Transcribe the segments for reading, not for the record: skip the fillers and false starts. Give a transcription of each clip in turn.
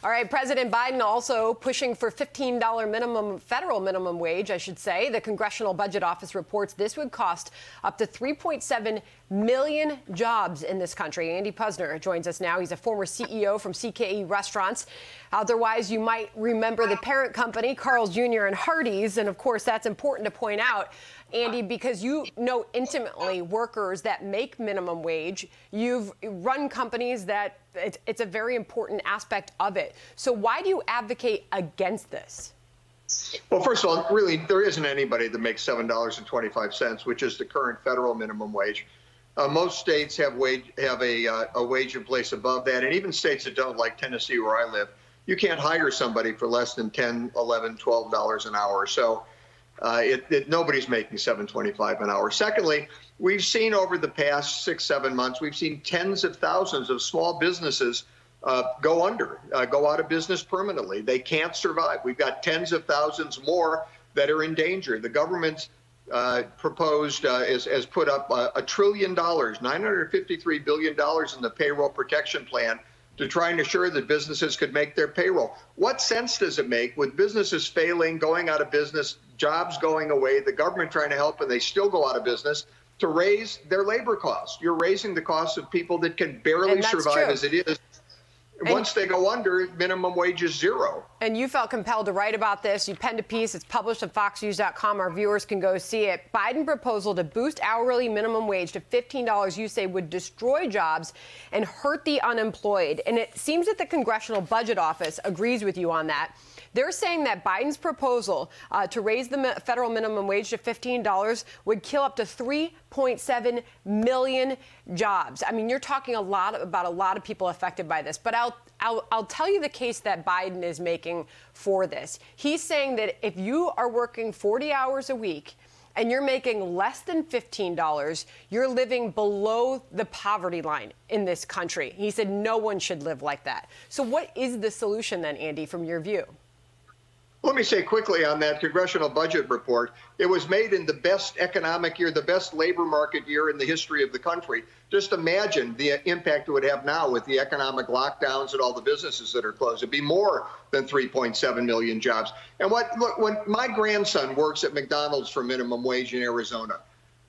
All right, President Biden also pushing for $15 federal minimum wage, I should say. The Congressional Budget Office reports this would cost up to 3.7 million jobs in this country. Andy Puzner joins us now. He's a former CEO from CKE Restaurants. Otherwise, you might remember the parent company, Carl's Jr. and Hardee's. And of course, that's important to point out, Andy, because you know intimately workers that make minimum wage. You've run companies that it's a very important aspect of it. So why do you advocate against this? Well, first of all, really, there isn't anybody that makes $7.25, which is the current federal minimum wage. Most states have a wage in place above that, and even states that don't, like Tennessee, where I live, you can't hire somebody for less than $10, $11, $12 an hour. So nobody's making $7.25 an hour. Secondly, we've seen over the past 6-7 months, we've seen tens of thousands of small businesses go out of business permanently. They can't survive. We've got tens of thousands more that are in danger. The government's proposed has put up $1 trillion, $953 billion in the payroll protection plan to try and assure that businesses could make their payroll. What sense does it make with businesses failing, going out of business, jobs going away, the government trying to help and they still go out of business, to raise their labor costs? You're raising the costs of people that can barely survive as it is. Once they go under, minimum wage is zero. And you felt compelled to write about this. You penned a piece. It's published at foxnews.com. Our viewers can go see it. Biden proposal to boost hourly minimum wage to $15, you say, would destroy jobs and hurt the unemployed. And it seems that the Congressional Budget Office agrees with you on that. They're saying that Biden's proposal to raise the federal minimum wage to $15 would kill up to 3.7 million jobs. I mean, you're talking about a lot of people affected by this. But I'll tell you the case that Biden is making for this. He's saying that if you are working 40 hours a week and you're making less than $15, you're living below the poverty line in this country. He said no one should live like that. So what is the solution then, Andy, from your view? Let me say quickly on that congressional budget report, it was made in the best economic year, the best labor market year in the history of the country. Just imagine the impact it would have now with the economic lockdowns and all the businesses that are closed. It'd be more than 3.7 million jobs. And look, when my grandson works at McDonald's for minimum wage in Arizona,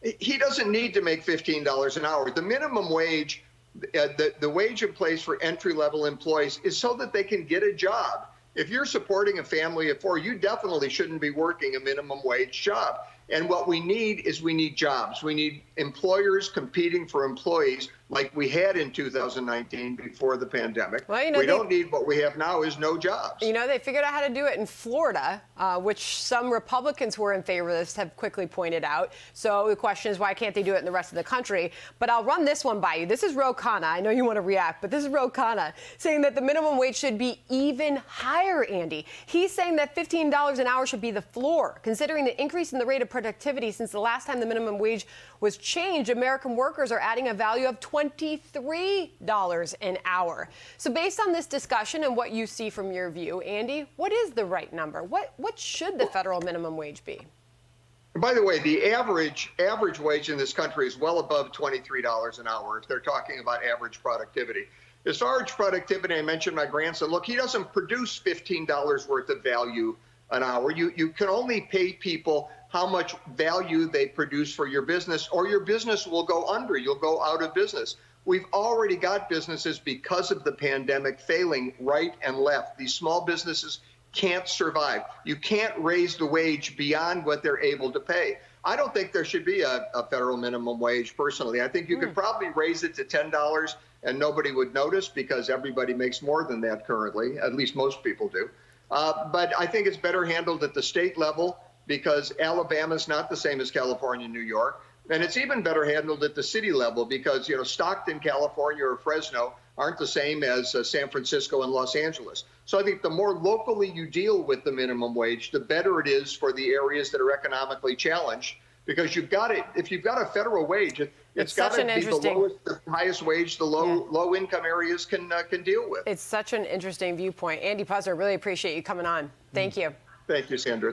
he doesn't need to make $15 an hour. The minimum wage, the wage in place for entry-level employees is so that they can get a job. If you're supporting a family of four, you definitely shouldn't be working a minimum wage job. And what we need is jobs. We need employers competing for employees like we had in 2019 before the pandemic. Well, we don't need what we have now is no jobs. You know, they figured out how to do it in Florida, which some Republicans who are in favor of this have quickly pointed out. So the question is, why can't they do it in the rest of the country? But I'll run this one by you. This is Ro Khanna. I know you want to react, but this is Ro Khanna saying that the minimum wage should be even higher, Andy. He's saying that $15 an hour should be the floor. Considering the increase in the rate of productivity since the last time the minimum wage was changed, American workers are adding a value of $23 an hour. So based on this discussion and what you see from your view, Andy, what is the right number? What should the federal minimum wage be? By the way, the average wage in this country is well above $23 an hour if they're talking about average productivity. As far as productivity, I mentioned my grandson. Look, he doesn't produce $15 worth of value an hour. You can only pay people how much value they produce for your business, or your business will go under. You'll go out of business. We've already got businesses because of the pandemic failing right and left. These small businesses can't survive. You can't raise the wage beyond what they're able to pay. I don't think there should be a federal minimum wage, personally. I think you could probably raise it to $10 and nobody would notice because everybody makes more than that currently, at least most people do. But I think it's better handled at the state level because Alabama's not the same as California and New York. And it's even better handled at the city level because, you know, Stockton, California or Fresno aren't the same as San Francisco and Los Angeles. So I think the more locally you deal with the minimum wage, the better it is for the areas that are economically challenged. Because you've got it, if you've got a federal wage, it's got to be the lowest, the highest wage the low income areas can deal with. It's such an interesting viewpoint. Andy Puzner, really appreciate you coming on. Thank you. Thank you, Sandra.